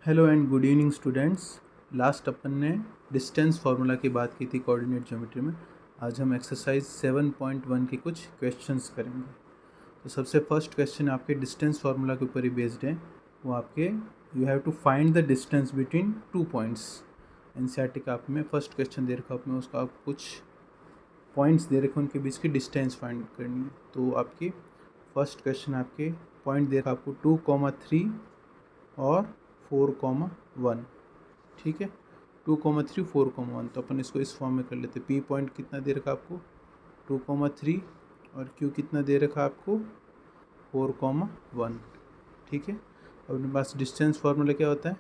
Hello and good evening students. Last अपन ने distance formula की बात की थी कोऑर्डिनेट ज्योमेट्री में। आज हम एक्सरसाइज 7.1 के कुछ क्वेश्चंस करेंगे। तो सबसे फर्स्ट क्वेश्चन आपके डिस्टेंस फार्मूला के ऊपर ही बेस्ड है। वो आपके you have to find the distance between 2 points. NCERT का आप में फर्स्ट क्वेश्चन दे रखा आपने, उसका आप कुछ पॉइंट्स दे रखे उनके बीच की डिस्टेंस फाइंड करनी है। तो आपकी फर्स्ट क्वेश्चन आपके पॉइंट दे रखा आपको 2,3 और 4,1। ठीक है, 2,3 4,1। तो अपन इसको इस फॉर्म में कर लेते। पी पॉइंट कितना दे रखा आपको 2,3 और क्यू कितना दे रखा आपको 4,1। ठीक है, अब अपने पास डिस्टेंस फार्मूला क्या होता है,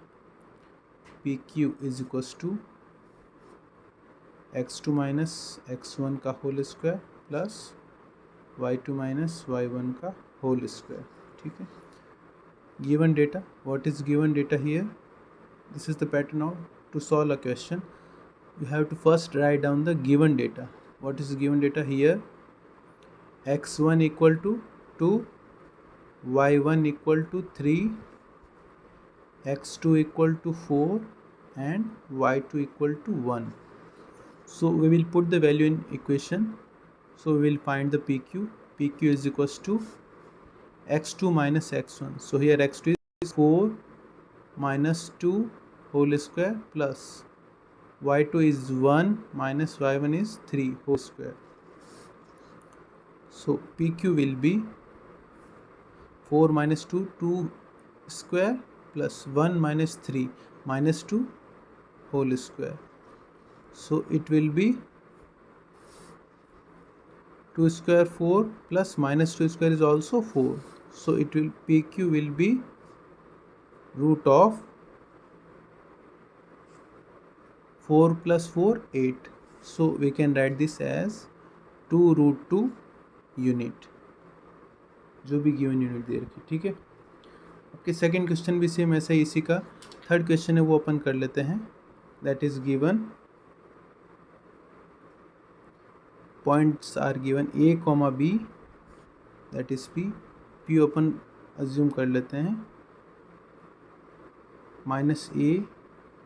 P Q is equals to x2 minus x1 का whole square plus y2 minus y1 का होल स्क्वायर। ठीक है, given data, what is given data here? This is the pattern now. To solve a question, you have to first write down the given data. What is given data here? x1 equal to 2, y1 equal to 3, x2 equal to 4 and y2 equal to 1. So we will put the value in equation. So we will find the pq. Pq is equals to x2 minus x1. So here x2 is 4 minus 2 whole square plus y2 is 1 minus y1 is 3 whole square. So pq will be 4 minus 2 2 square plus 1 minus 3 minus 2 whole square. So it will be 2 square 4 plus minus 2 square is also 4. So it will pq will be root of 4 plus 4 8. So we can write this as 2 root 2 unit, जो भी given unit दे रखी। ठीक है, आपके second question भी same ऐसा ही, इसी का थर्ड क्वेश्चन है वो अपन कर लेते हैं। That is given points are given A comma B, that is P. P अपन अज्यूम कर लेते हैं minus A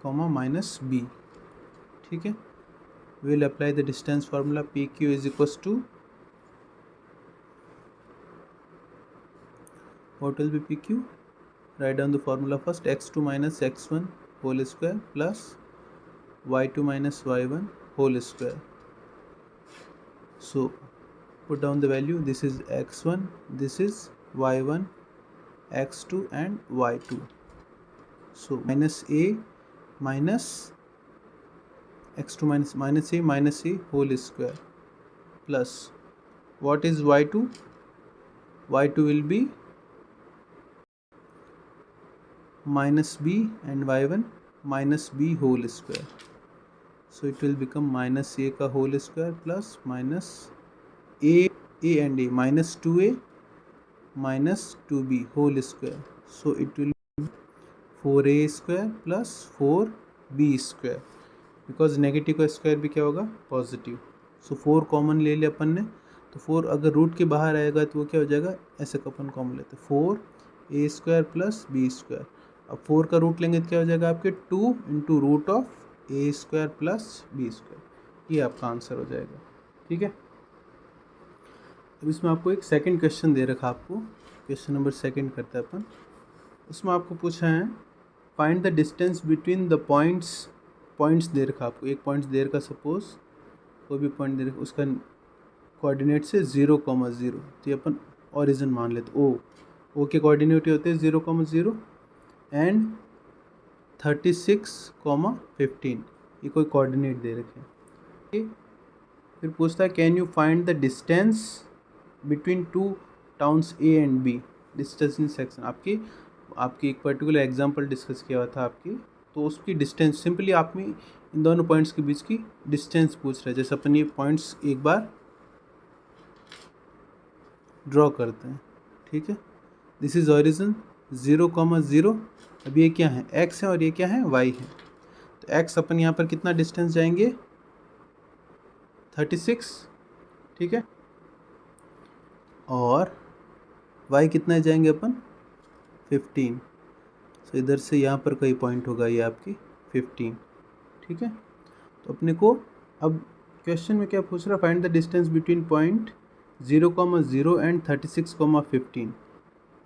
comma minus B. ठीक है, will apply the distance formula P Q is equals to, what will be pq? Write down the formula first, x2 minus x1 whole square plus y2 minus y1 whole square. So put down the value. This is x1, this is y1, x2 and y2. So minus a minus x2 minus a whole square plus what is y2? y2 will be minus b and y1 minus b whole square. So it will become minus a का whole square plus minus a and a minus 2a minus 2b whole square. So it will be 4a square plus 4b square, because negative का square भी क्या होगा, positive. सो 4 common ले लिया अपन ने, तो 4 अगर रूट के बाहर आएगा तो वो क्या हो जाएगा, ऐसे का अपन कॉमन लेते हैं 4a square plus b square. अब 4 का रूट लेंगे तो क्या हो जाएगा आपके 2 into root of A square plus B square. ये आपका आंसर हो जाएगा। ठीक है, अब इसमें आपको एक सेकंड क्वेश्चन दे रखा, आपको क्वेश्चन नंबर सेकंड करते हैं अपन। उसमें आपको पूछा है find the distance between the points दे रखा आपको, एक पॉइंट्स दे रखा, सपोज कोई भी पॉइंट दे रखा, उसका कोऑर्डिनेट से 0,0। तो ये अपन ओरिजिन मान लेते, ओ के कोऑर्डिनेट होते हैं 0,0 एंड 36,15। ये कोई कोऑर्डिनेट दे रखे हैं। फिर पूछता है can you find the distance between 2 towns A and B, distance in section. आपकी एक पर्टिकुलर एग्जांपल डिस्कस किया हुआ था आपकी, तो उसकी डिस्टेंस सिंपली आप में इन दोनों पॉइंट्स के बीच की डिस्टेंस पूछ रहा है। जैसे अपन ये पॉइंट्स एक बार ड्रॉ करते हैं। ठीक है, दिस इज ओरिजिन 0,0। अब ये क्या है, x है और ये क्या है, y है। तो x अपन यहाँ पर कितना डिस्टेंस जाएंगे 36। ठीक है, और y कितना जाएंगे अपन 15। सो इधर से यहाँ पर कोई पॉइंट होगा ये आपकी 15, ठीक है। तो अपने को अब क्वेश्चन में क्या पूछ रहा है, find the distance between point 0,0 and 36,15।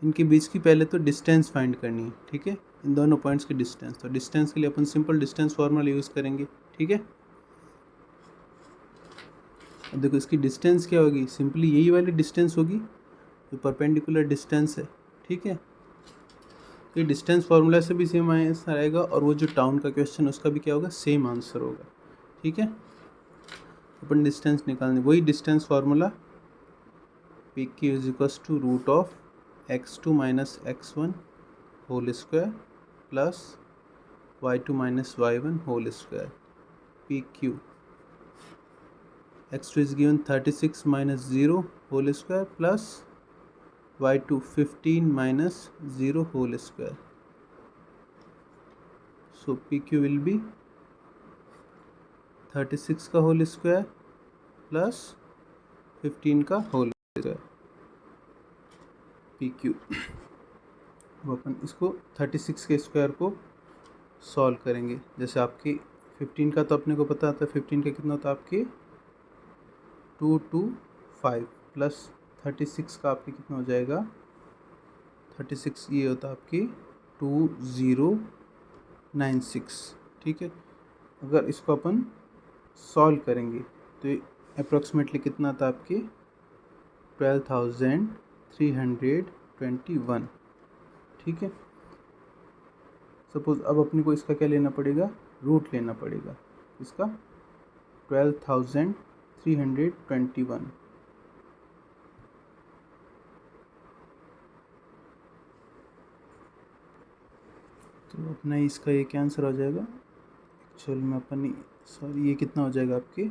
इनके बीच की पहले तो डिस्टेंस फाइंड करनी है, ठीक है, इन दोनों पॉइंट्स की डिस्टेंस। तो डिस्टेंस के लिए अपन सिंपल डिस्टेंस फॉर्मूला यूज़ करेंगे, ठीक है। अब देखो इसकी डिस्टेंस क्या होगी, सिंपली यही वाली डिस्टेंस होगी जो परपेंडिकुलर डिस्टेंस है, ठीक है। तो ये डिस्टेंस फार्मूला से भी सेम आंसर आएगा और वो जो टाउन का क्वेश्चन उसका भी क्या होगा, सेम आंसर होगा, ठीक है। अपन डिस्टेंस निकालने, वही distance formula P Q is equals to root of x2 minus x1 whole square plus y2 minus y1 whole square. P Q x2 is given 36 minus 0 whole square plus y2 15 minus 0 whole square. So PQ will be 36 का whole square plus 15 का whole square PQ। अब अपन इसको 36 के square को solve करेंगे। जैसे आपकी 15 का तो अपने को पता था, 15 का कितना होता है आपके 225 प्लस 36 का आपके कितना हो जाएगा 36, ये होता है आपकी 2096, ठीक है। अगर इसको अपन सॉल्व करेंगे तो अप्रॉक्सीमेटली कितना था आपके 12,321, ठीक है। सपोज अब अपने को इसका क्या लेना पड़ेगा, रूट लेना पड़ेगा इसका 12,321। तो अपना इसका ये क्या आंसर हो जाएगा, एक्चुअल में अपन सॉरी ये कितना हो जाएगा आपके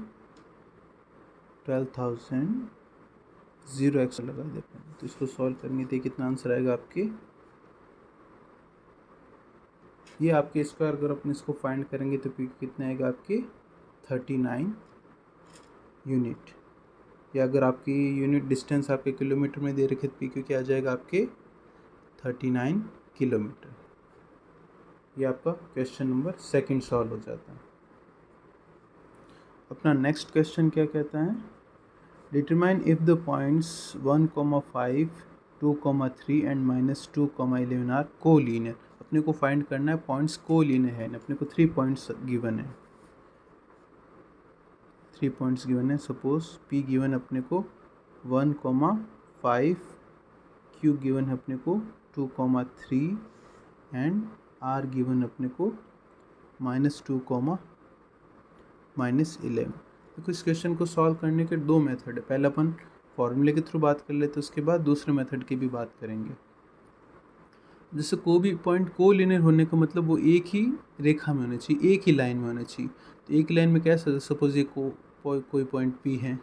12,000 0 एक्स लगा देते हैं। तो इसको सॉल्व करेंगे तो कितना आंसर आएगा आपके, ये आपके स्क्वायर अगर अपन इसको फाइंड करेंगे तो पी कितना आएगा आपके 39 यूनिट। या अगर आपकी यूनिट डिस्टेंस आपके किलोमीटर में दे रखे तो पी क्यू क्या आ जाएगा आपके 39 किलोमीटर। ये आपका क्वेश्चन नंबर सेकंड सॉल्व हो जाता है। अपना नेक्स्ट क्वेश्चन क्या कहता है, determine if the points 1,5 2,3 and -2,11 are collinear. अपने को फाइंड करना है पॉइंट्स कोलिनियर है, अपने को 3 पॉइंट्स गिवन है, 3 पॉइंट्स गिवन है। सपोज P गिवन अपने को 1,5, Q गिवन है अपने को 2,3 एंड R गिवन अपने को -2, -11। देखो इस क्वेश्चन को सॉल्व करने के दो मेथड है, पहले अपन फॉर्मूले के थ्रू बात कर लेते, उसके बाद दूसरे मेथड की भी बात करेंगे। जैसे कोई भी पॉइंट कोलिनियर होने का मतलब वो एक ही रेखा में होना चाहिए, एक ही लाइन में होना चाहिए। तो एक लाइन में कैसे, सपोज ये कोई पॉइंट P है,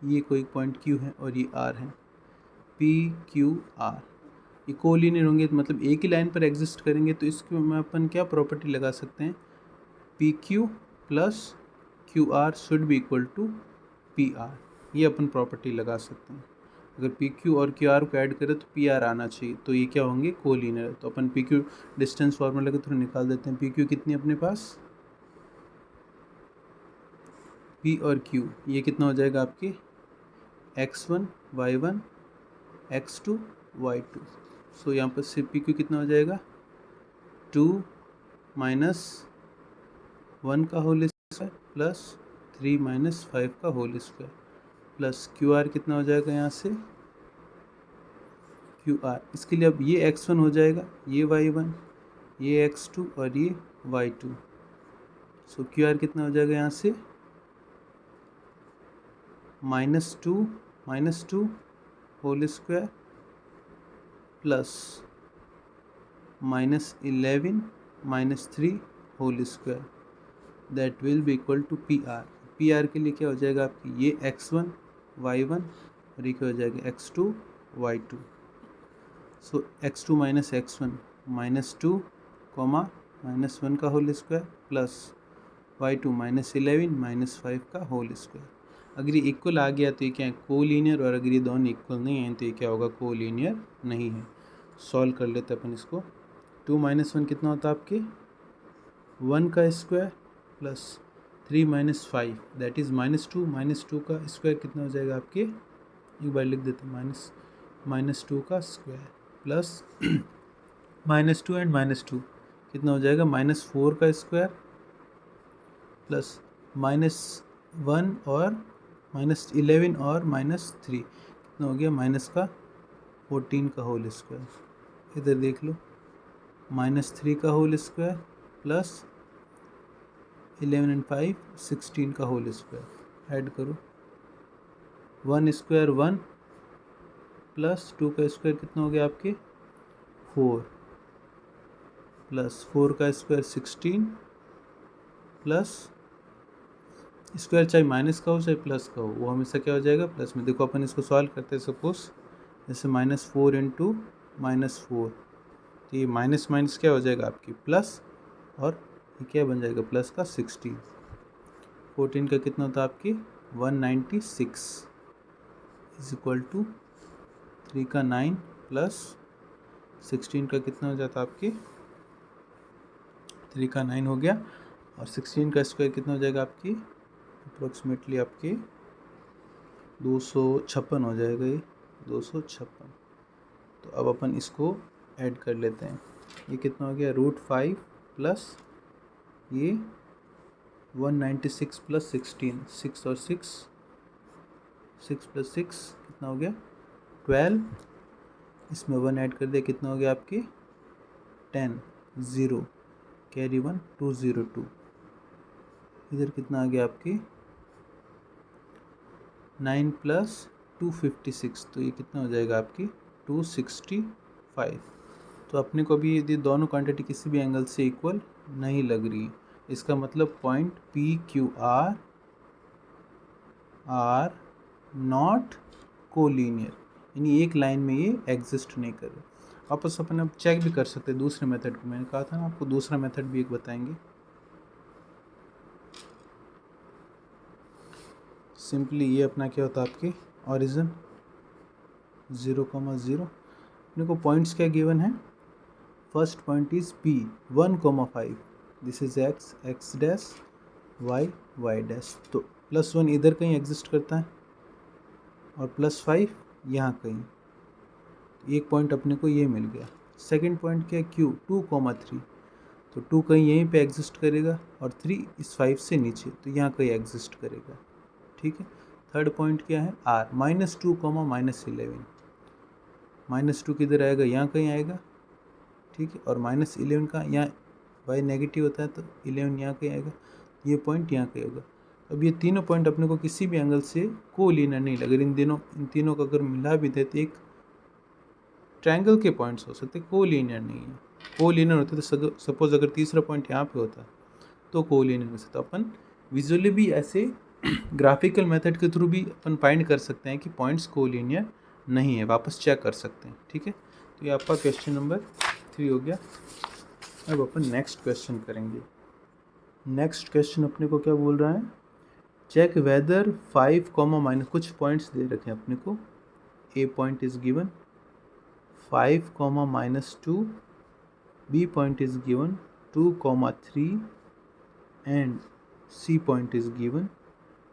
ये कोई पॉइंट Q है और ये R है, P Q R, ये कोलिनियर होंगे तो मतलब एक ही लाइन पर एग्जिस्ट करेंगे। तो इसके में अपन क्या प्रॉपर्टी लगा सकते हैं, PQ plus QR should be equal to PR, ये अपन प्रॉपर्टी लगा सकते हैं। अगर PQ और QR को ऐड करें तो PR आना चाहिए, तो ये क्या होंगे कोलिनियर। तो अपन PQ डिस्टेंस फार्मूला के थ्रू निकाल देते हैं। PQ कितनी अपने पास, P और Q, ये कितना हो जाएगा आपके x1 y1 x2 y2। सो यहाँ पर से PQ कितना हो जाएगा 2 माइनस 1 का होल स्क्वायर प्लस 3 माइनस 5 का होल स्क्वायर प्लस QR कितना हो जाएगा यहाँ से QR। इसके लिए अब ये x1 हो जाएगा, ये y1, ये x2 और ये y2। सो QR कितना हो जाएगा यहाँ से -2 whole square plus -11 -3 whole square, that will be equal to PR। PR के लिए क्या हो जाएगा आपकी ये x1 y1 और ये क्या हो जाएगा x2 y2। सो x2 माइनस x1 -2, -1 का होल स्क्वायर प्लस y2 -11 -5 का होल स्क्वायर। अगर ये इक्वल आ गया तो ये क्या है कोलिनियर, और अगर ये दोनों इक्वल नहीं है तो ये क्या होगा कोलिनियर नहीं है। सॉल्व कर लेते अपन इसको। 2 माइनस 1 कितना होता है आपके 1 का square plus 3 minus 5 that is -2 का स्क्वायर कितना हो जाएगा आपके, एक बार लिख देते हैं, -2 का स्क्वायर प्लस -2 एंड -2 कितना हो जाएगा -4 का स्क्वायर प्लस -1 और -11 और -3 कितना हो गया -14 का होल स्क्वायर। इधर देख लो -3 का होल स्क्वायर प्लस 11 एंड 5 16 का होल स्क्वायर ऐड करो। 1 स्क्वायर 1 प्लस 2 का स्क्वायर कितना हो गया आपके 4 प्लस 4 का स्क्वायर 16 प्लस स्क्वायर चाहे माइनस का हो चाहे प्लस का हो वो हमेशा क्या हो जाएगा प्लस में। देखो अपन इसको सॉल्व करते हैं सपोज जैसे -4 इंटू -4 तो ये माइनस माइनस क्या हो जाएगा आपकी प्लस और ये क्या बन जाएगा प्लस का 16। 14 का कितना होता है आपकी 196 इज इक्वल टू 3 का 9 प्लस 16 का कितना हो जाता है आपकी 3 का 9 हो गया और 16 का स्क्वायर कितना हो जाएगा आपकी अप्रोक्सीमेटली आपके 256 हो जाएगा ये 256। तो अब अपन इसको ऐड कर लेते हैं। ये कितना हो गया √5 प्लस ये 196 प्लस 16 6 और 6 प्लस 6 कितना हो गया 12। इसमें 1 ऐड कर दिया कितना हो गया आपके 10 0 कैरी 1 202। इधर कितना आ गया आपकी 9 प्लस 256 तो ये कितना हो जाएगा आपकी 265। तो अपने को भी यदि दोनों क्वांटिटी किसी भी एंगल से इक्वल नहीं लग रही इसका मतलब point PQR are not collinear यानी एक लाइन में ये एग्जिस्ट नहीं कर रहे। वापस अपन अब चेक भी कर सकते हैं दूसरे मेथड को, मैंने कहा था ना आपको दूसरा मेथड भी एक बताएंगे। सिंपली ये अपना क्या होता है आपके ओरिजिन 0,0 अपने को पॉइंट्स क्या गिवन है। First point is P 1,5 this is x dash y dash. तो +1 इधर कहीं एग्जिस्ट करता है और +5 यहाँ कहीं, एक पॉइंट अपने को ये मिल गया। सेकंड पॉइंट क्या है Q 2,3 तो 2 कहीं यहीं पे एग्जिस्ट करेगा और 3 इस 5 से नीचे तो यहाँ कहीं एग्जिस्ट करेगा, ठीक है। थर्ड पॉइंट क्या है R -2, -11 -2 किधर आएगा यहाँ कहीं आएगा, ठीक है। और -11 का यहाँ y नेगेटिव होता है तो 11 यहाँ कहीं आएगा, ये पॉइंट यहाँ कहीं होगा। अब ये तीनों पॉइंट अपने को किसी भी एंगल से कोलिनियर नहीं लग रहे। इन तीनों को अगर मिला भी दे तो एक ट्रायंगल के पॉइंट्स हो सकते, कोलिनियर नहीं है। कोलिनियर होते तो सपोज अगर तीसरा पॉइंट यहाँ पे होता तो कोलिनियर हो सकता। अपन विजुअली भी ऐसे ग्राफिकल मेथड के थ्रू भी अपन फाइंड कर सकते हैं कि पॉइंट्स कोलिनियर नहीं है, वापस चेक कर सकते हैं, ठीक है। तो ये आपका क्वेश्चन नंबर 3 हो गया। अब अपन नेक्स्ट क्वेश्चन करेंगे। नेक्स्ट क्वेश्चन अपने को क्या बोल रहा है, चेक वेदर 5, कुछ पॉइंट्स दे रखे हैं अपने को। A point is given 5, -2, B point is given 2, 3 and C point is given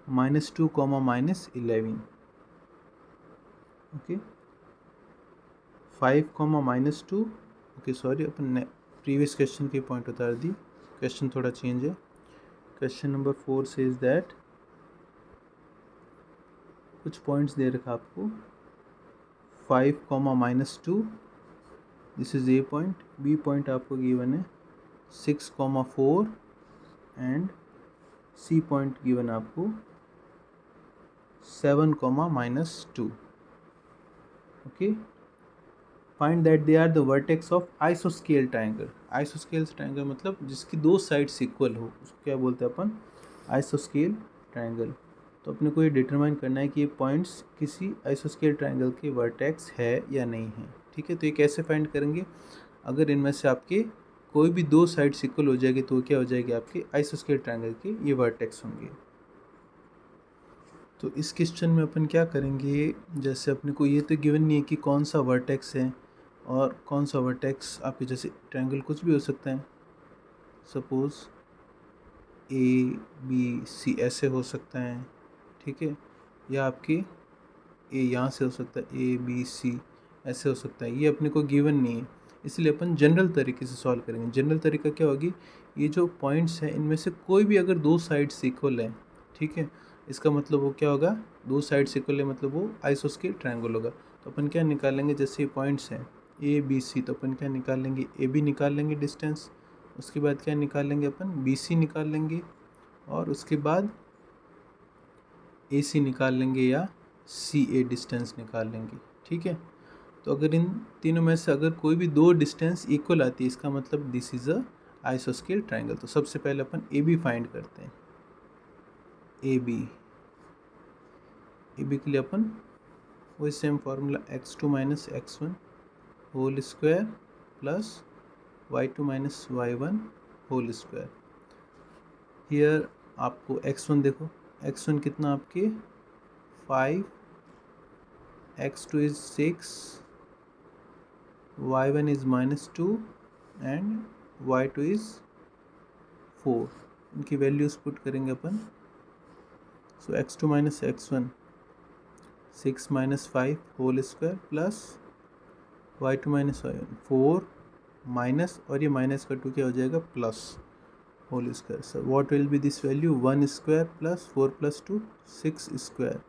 -2, -11. Okay, 5, -2 okay sorry upon previous question के पॉइंट उतार दी, क्वेश्चन थोड़ा चेंज है। क्वेश्चन नंबर 4 सेज दैट कुछ पॉइंट्स दे रखा आपको 5, -2 this is A point, B point आपको given है 6, 4 एंड C पॉइंट गिवन आपको 7, -2। Okay, find that they are the vertex of आइसोस्केल triangle. आइसोस्केल triangle मतलब जिसकी दो साइड्स इक्वल हो उसको क्या बोलते हैं अपन, आइसोस्केल ट्रायंगल। तो अपने को ये डिटरमाइन करना है कि ये पॉइंट्स किसी आइसोस्केल ट्रायंगल के वर्टेक्स है या नहीं है, ठीक है। तो ये कैसे फाइंड करेंगे, अगर इनमें से आपके कोई भी दो साइड्स इक्वल हो जाएगी तो क्या हो जाएगी आपके आइसोस्केल ट्रायंगल के ये वर्टेक्स होंगे। तो इस क्वेश्चन में अपन क्या करेंगे, जैसे अपने को ये तो गिवन नहीं है कि कौन सा वर्टेक्स है, और कौन सा वर्टेक्स आपके, जैसे ट्रायंगल कुछ भी हो सकता है, सपोज ए बी सी ऐसे हो सकता है, ठीक है, या आपके ए यहाँ से हो सकता है, ए बी सी ऐसे हो सकता है, ये अपने को गिवन नहीं है, इसलिए अपन जनरल तरीके से सॉल्व करेंगे। जनरल तरीका क्या होगी, ये जो पॉइंट्स हैं इनमें से कोई भी अगर दो साइड्स इक्वल है, ठीक है, इसका मतलब वो क्या होगा, दो साइड्स इक्वल है मतलब वो आइसोस्केल ट्रायंगल होगा। तो अपन क्या निकालेंगे, जैसे ये पॉइंट्स हैं ए बी सी, तो अपन क्या निकाल लेंगे, ए बी निकाल लेंगे डिस्टेंस, उसके बाद क्या निकाल लेंगे अपन, बी सी निकाल लेंगे, और उसके बाद ए सी निकाल लेंगे या सी ए डिस्टेंस निकाल लेंगे, ठीक है। तो अगर इन तीनों में से अगर कोई भी दो डिस्टेंस इक्वल आती है, इसका मतलब दिस इज़ अ आइसोस्केल ट्रायंगल। तो सबसे पहले अपन ए बी फाइंड करते हैं। ए बी के लिए अपन वही same formula x2 minus x1 whole square plus y2 minus y1 whole square. Here आपको x1 देखो, x1 कितना आपके 5, x2 is 6, y1 is -2 and y2 is 4। इनकी वैल्यूज पुट करेंगे अपन। So x2 minus x1 6 minus 5 whole square plus y2 minus y1 4 minus, और ये माइनस का 2 क्या हो जाएगा, plus whole square. So what will be this value, 1 square plus 4 plus 2 6 square.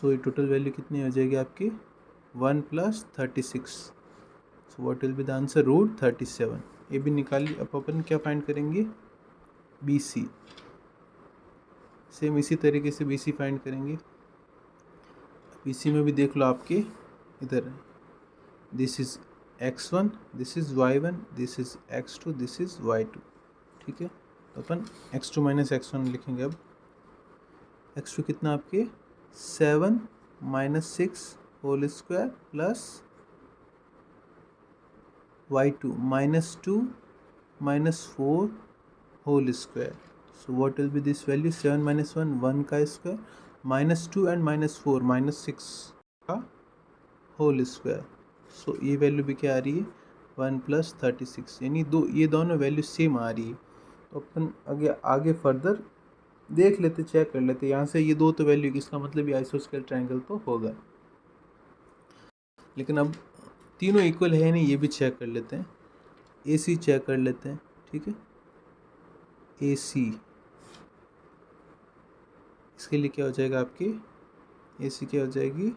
So ये टोटल वैल्यू कितनी हो जाएगी आपकी 1 plus 36। So what will be the answer, √37। ये भी निकाल ली। अब अपन क्या फाइंड करेंगे, बी सी। सेम इसी तरीके से बी सी फाइंड करेंगे। बी सी में भी देख लो आपके इधर, this is x1, this is y1, this is x2, this is y2, ठीक है। तो अपन x2 माइनस x1 लिखेंगे। अब x2 कितना आपके 7 minus 6 whole square plus y2 -2 -4 whole square. So what will be this value, 7 minus 1 1 का स्क्वायर, -2 and -4 -6 का whole square. So ये वैल्यू भी क्या आ रही है 1 प्लस 36, यानी ये दोनों वैल्यू सेम आ रही है। तो अपन आगे फर्दर देख लेते, चेक कर लेते, यहाँ से ये दो तो वैल्यू, इसका मतलब ये आइसोस्केल ट्रायंगल तो होगा। लेकिन अब तीनों इक्वल है नहीं, ये भी चेक कर लेते हैं। ए सी चेक कर लेते हैं, ठीक है। ए सी, इसके लिए क्या हो जाएगा आपकी, ए सी क्या हो जाएगी,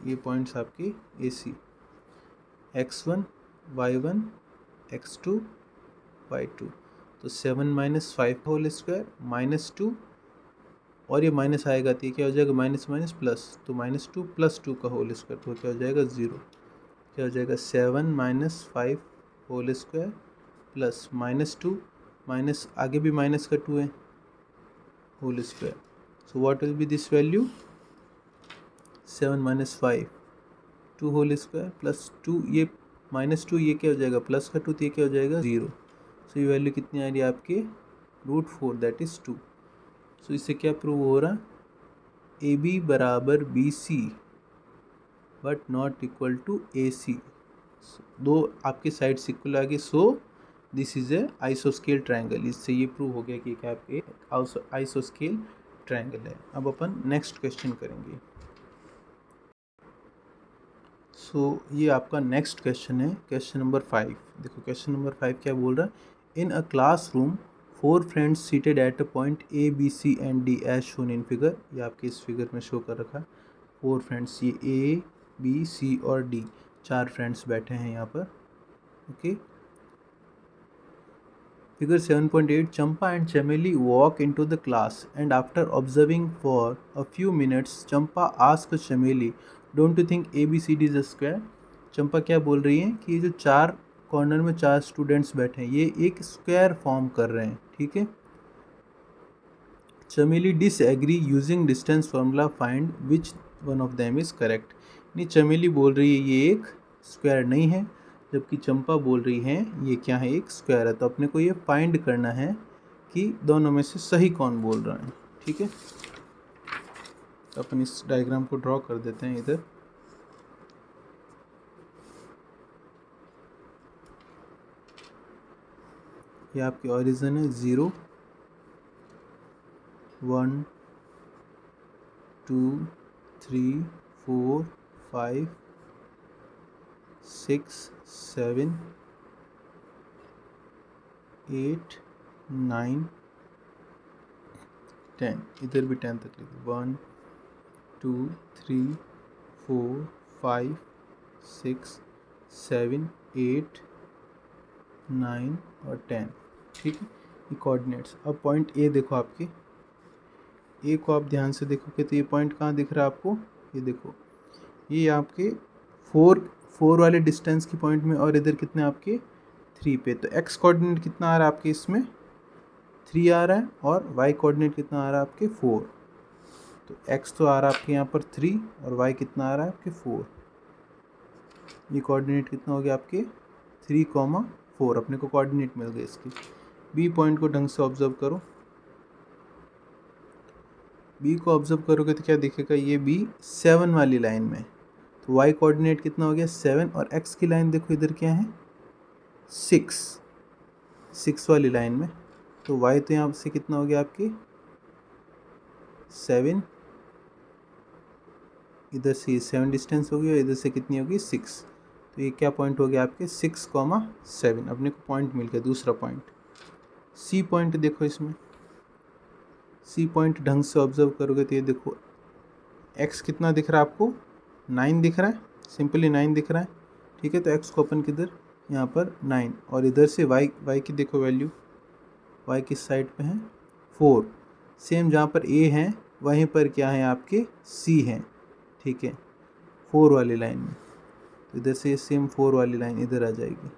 ये पॉइंट्स आपकी ए सी, x1 y1 x2 y2। तो 7 माइनस 5 होल स्क्वायर -2, और ये माइनस आएगा तो ये क्या हो जाएगा, माइनस माइनस प्लस, तो -2 + 2 का होल स्क्वायर, तो क्या हो जाएगा 0। क्या हो जाएगा 7 minus 5 whole square plus -2 minus, आगे भी माइनस का 2 है, whole square. So what will be this value, 7 minus 5 2 whole square plus 2, ये -2, ये क्या हो जाएगा प्लस का 2, तो ये क्या हो जाएगा 0। सो ये वैल्यू कितनी आ रही है आपके √4, दैट इज़ 2। सो इससे क्या प्रूव हो रहा, ए बी बराबर B C but not equal to A C. दो आपके साइड्स इक्वल आ गए, सो दिस इज ए आइसोस्केल ट्रायंगल। इससे ये प्रूव हो गया कि क्या आपके आइसोस्केल ट्रायंगल है। अब अपन नेक्स्ट क्वेश्चन करेंगे। सो ये आपका नेक्स्ट क्वेश्चन है, क्वेश्चन नंबर 5। देखो क्वेश्चन नंबर 5 क्या बोल रहा है, in a classroom 4 friends seated at a point A B C and D as shown in figure. ये आपके इस फिगर में शो कर रखा है 4 फ्रेंड्स, ये ए बी सी और डी 4 फ्रेंड्स बैठे हैं यहाँ पर, okay. Figure 7.8, Champa and Chameli walk into the class and after observing for a few minutes, Champa asks Chameli, "Don't you think ABCD is a square?" चंपा क्या बोल रही है कि ये जो 4 कॉर्नर में 4 स्टूडेंट्स बैठे हैं, ये एक स्क्वायर फॉर्म कर रहे हैं, ठीक है। चमेली disagree using distance formula, find which one of them is correct. नहीं, चमेली बोल रही है ये एक स्क्वायर नहीं है, जबकि चंपा बोल रही है ये क्या है, एक स्क्वायर है। तो अपने को ये फाइंड करना है कि दोनों में से सही कौन बोल रहा है, ठीक है। तो अपन इस डायग्राम को ड्रॉ कर देते हैं इधर। ये आपकी ओरिजिन है 0 1 2 3 4 5 6 7 8 9 10, इधर भी 10 तक लिखो 1 2 3 4 5 6 7 8 9 और 10, ठीक है। ये कोऑर्डिनेट्स। अब पॉइंट ए देखो, आपके ए को आप ध्यान से देखोगे तो ये पॉइंट कहाँ दिख रहा है आपको, ये देखो, ये आपके 4 वाले डिस्टेंस की पॉइंट में, और इधर कितने आपके 3 पे। तो एक्स कोऑर्डिनेट कितना आ रहा है आपके इसमें 3 आ रहा है, और वाई कोऑर्डिनेट कितना आ रहा है आपके 4। तो एक्स तो आ रहा है आपके यहाँ पर 3, और वाई कितना आ रहा है आपके 4। ये कोऑर्डिनेट कितना हो गया आपके 3,4, अपने को कोऑर्डिनेट मिल गए इसकी। बी पॉइंट को ढंग से ऑब्जर्व करो, बी को ऑब्जर्व करोगे तो क्या दिखेगा, ये बी 7 वाली लाइन में। तो वाई कोऑर्डिनेट कितना हो गया 7, और एक्स की लाइन देखो इधर क्या है 6 वाली लाइन में। तो वाई तो यहाँ से कितना हो गया आपकी 7, इधर से 7 डिस्टेंस हो गया, इधर से कितनी होगी 6। तो ये क्या पॉइंट हो गया आपके 6,7, अपने को पॉइंट मिल गया दूसरा पॉइंट। सी पॉइंट देखो, इसमें सी पॉइंट ढंग से ऑब्जर्व करोगे तो ये देखो एक्स कितना दिख रहा है आपको 9 दिख रहा है, सिंपली 9 दिख रहा है, ठीक है। तो एक्स को अपन किधर यहाँ पर 9, और इधर से वाई की देखो वैल्यू, वाई किस साइड पे है 4। सेम जहाँ पर ए है वहीं पर क्या है आपके सी है, ठीक है, 4 वाली लाइन में। तो इधर से सेम 4 वाली लाइन इधर आ जाएगी,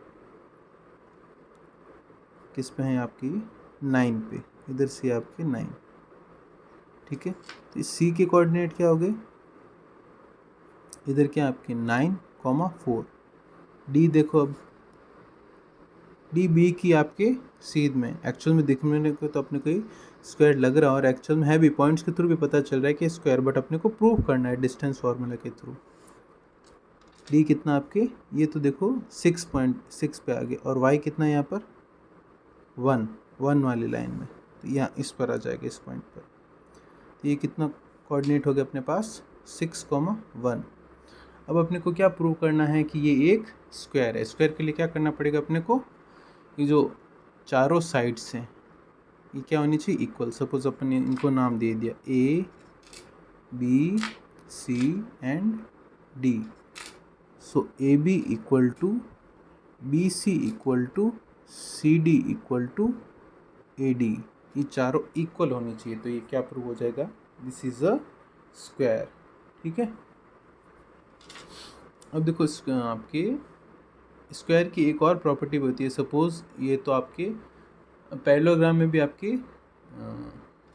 किस पे है आपकी 9 पे, इधर से आपके 9, ठीक है। तो इस सी के कोऑर्डिनेट क्या हो गए, इधर क्या आपके 9,4। डी देखो, अब डी बी की आपके सीध में, एक्चुअल में दिखने को तो अपने को स्क्वायर लग रहा है, और एक्चुअल में है भी, पॉइंट्स के थ्रू भी पता चल रहा है कि स्क्वायर, बट अपने को प्रूव करना है डिस्टेंस फार्मूला के थ्रू। डी कितना आपके, ये तो देखो 6.6 पे आ गए, और वाई कितना है यहाँ पर 1 वाली लाइन में, तो यहाँ इस पर आ जाएगा इस पॉइंट पर। तो ये कितना कोऑर्डिनेट हो गया अपने पास 6,1। अब अपने को क्या प्रूव करना है कि ये एक स्क्वायर है। स्क्वायर के लिए क्या करना पड़ेगा अपने को, ये जो चारों साइड्स हैं ये क्या होनी चाहिए इक्वल। सपोज अपन ने इनको नाम दे दिया A B C and D. So A B equal to B C equal to C D equal to A D, ये चारों इक्वल होनी चाहिए। तो ये क्या प्रूव हो जाएगा, दिस इज अ स्क्वायर, ठीक है। अब देखो आपके स्क्वायर की एक और प्रॉपर्टी होती है। सपोज ये तो आपके पैरेललोग्राम में भी आपके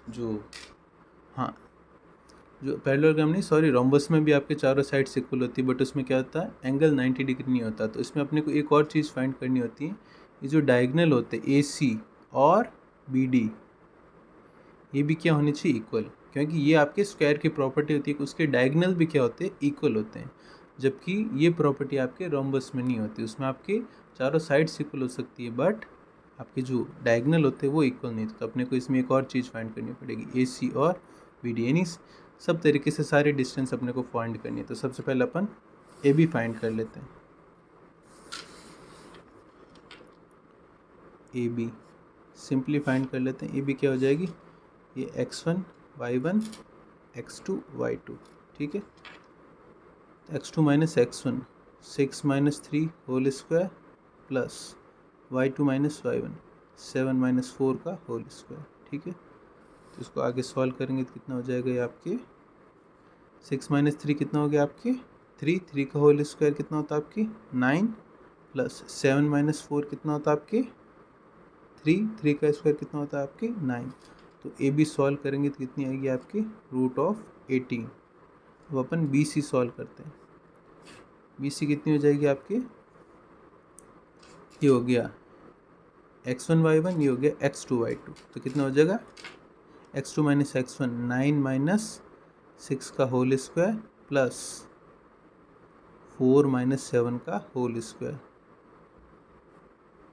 जो पैरेललोग्राम नहीं, सॉरी, रोम्बस में भी आपके चारों साइड्स इक्वल होती है, बट उसमें क्या होता है एंगल 90 डिग्री नहीं होता। तो इसमें अपने को एक और चीज़ फाइंड करनी होती है, ये जो डायगनल होते हैं ए सी और बी डी, ये भी क्या होनी चाहिए इक्वल, क्योंकि ये आपके स्क्वायर की प्रॉपर्टी होती है कि उसके डायगनल भी क्या होते हैं इक्वल होते हैं। जबकि ये प्रॉपर्टी आपके रोम्बस में नहीं होती, उसमें आपके चारों साइड्स इक्वल हो सकती है, बट आपके जो डायगनल होते हैं वो इक्वल नहीं होते। तो अपने को इसमें एक और चीज़ फाइंड करनी पड़ेगी, ए सी और बी डी, यानी सब तरीके से सारे डिस्टेंस अपने को फाइंड करनी है। तो सबसे पहले अपन ए बी फाइंड कर लेते हैं। ए बी सिंपली फाइंड कर लेते हैं। ए बी क्या हो जाएगी, ये x1 y1 x2 y2, ठीक है। x2 minus x1 6 minus 3 whole square plus y2 minus y1 7 minus 4 का होल स्क्वायर, ठीक है। तो इसको आगे सॉल्व करेंगे तो कितना हो जाएगा, ये आपके 6 माइनस 3 कितना हो गया आपके 3 का होल स्क्वायर कितना होता है आपकी 9 प्लस 7 माइनस 4 कितना होता है आपके 3 का स्क्वायर कितना होता है आपके 9। तो ए बी सॉल्व करेंगे तो कितनी आएगी आपकी √18। अब अपन बी सी सॉल्व करते हैं। बी सी कितनी हो जाएगी आपकी, ये हो गया x1 y1, ये हो गया x2 y2। तो कितना हो जाएगा x2 माइनस x1 9 माइनस 6 का होल स्क्वायर प्लस 4 माइनस 7 का होल स्क्वायर,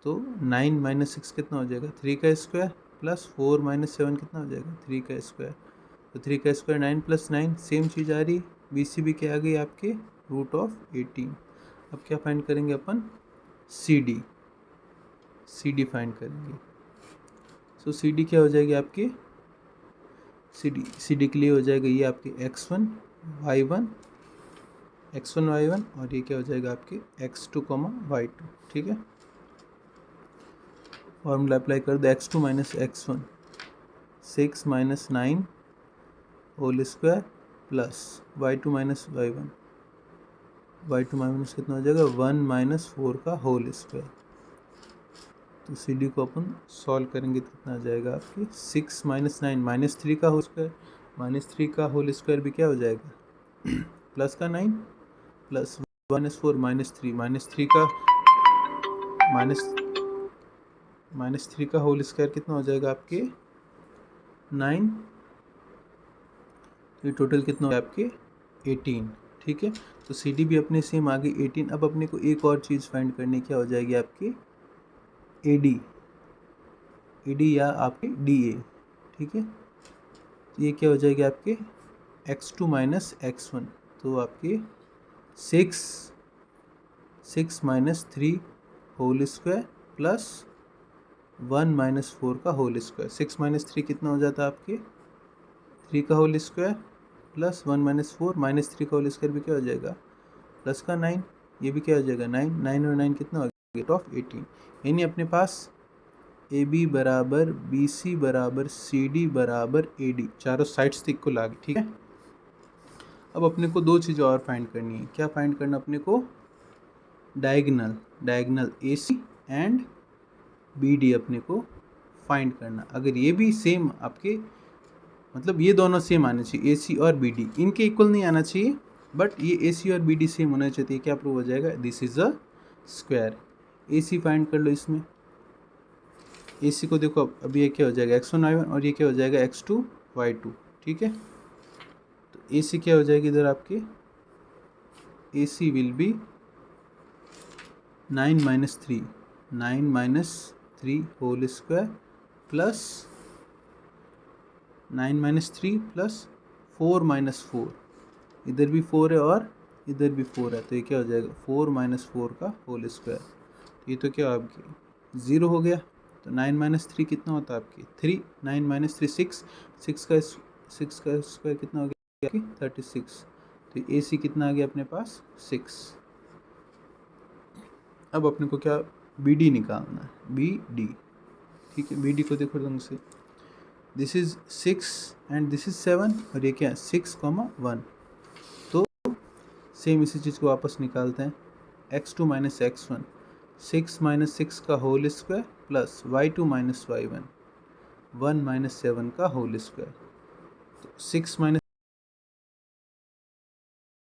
तो 9 माइनस 6 कितना हो जाएगा 3 का स्क्वायर प्लस 4 माइनस 7 कितना हो जाएगा 3 का स्क्वायर। तो 3 का स्क्वायर 9 प्लस 9 सेम चीज़ आ रही। बी सी बी क्या आ गई आपके रूट ऑफ 18। अब क्या फाइंड करेंगे अपन सी डी फाइंड करेंगे। सो सी डी क्या हो जाएगी आपकी सी डी के लिए हो जाएगा ये आपके x1 y1 और ये क्या हो जाएगा आपके x2 y2। ठीक है, फॉर्मूला अप्लाई कर दो x2 minus x1 6 minus 9 whole square plus y2 minus y1 minus कितना हो जाएगा 1 माइनस 4 का होल स्क्वायर। तो सी डी को अपन सॉल्व करेंगे तो कितना आ जाएगा आपके 6 माइनस 9 माइनस 3 का होल स्क्वायर। माइनस 3 का होल स्क्वायर भी क्या हो जाएगा प्लस का 9 प्लस माइनस 4 माइनस 3 का माइनस 3 का होल स्क्वायर कितना हो जाएगा आपके 9। तो ये टोटल कितना हो आपके 18। ठीक है, तो सी डी भी अपने सेम आ गई 18। अब अपने को एक और चीज़ फाइंड करनी क्या हो जाएगी आपकी ए डी या आपके डी ए। ठीक है, तो ये क्या हो जाएगी आपके x2 माइनस x1। तो आपके 6 minus 3 whole square plus 1 minus 4 का होल स्क्वायर। 6 माइनस 3 कितना हो जाता है आपके 3 का whole square plus 1 minus 4 minus 3 का होल स्क्वायर भी क्या हो जाएगा प्लस का 9। ये भी क्या हो जाएगा 9 और 9 कितना हो जाएगा ऑफ 18। यानी अपने पास ए बी बराबर बी सी बराबर सी डी बराबर ए डी चारों साइड्स तक को ला गई। ठीक है, अब अपने को दो चीज़ें और फाइंड करनी है। क्या फाइंड करना अपने को diagonal A C and B D अपने को फाइंड करना। अगर ये भी सेम आपके मतलब ये दोनों सेम आने चाहिए ए सी और बी डी, इनके इक्वल नहीं आना चाहिए बट ये ए सी और बी डी सेम होना चाहिए। क्या प्रूव हो जाएगा this is a square. A C find कर लो। इसमें ए सी को देखो अभी ये क्या हो जाएगा x1 y1 और ये क्या हो जाएगा x2 y2। ठीक है, तो ए सी क्या हो जाएगी इधर आपके A C will be 9 minus 3 whole square plus 9 minus 3 plus 4 minus 4, इधर भी 4 है और इधर भी 4 है। तो ये क्या हो जाएगा 4 माइनस 4 का होल स्क्वायर। तो ये तो क्या आपकी 0 हो गया। तो 9 माइनस 3 कितना होता है आपकी 3। 9 माइनस 3 6 का स्क्वायर कितना हो गया आपकी 36। तो ए सी कितना आ गया अपने पास 6। अब अपने को क्या बी डी निकालना है बी डी। ठीक है, बी डी को देखो ढंग से this is 6 and this is 7 और ये क्या है 6,1। तो सेम इसी चीज़ को वापस निकालते हैं x2 माइनस x1 6 माइनस 6 का whole square plus y2 minus y1 1 minus 7 का होल स्क्वायर। तो 6 माइनस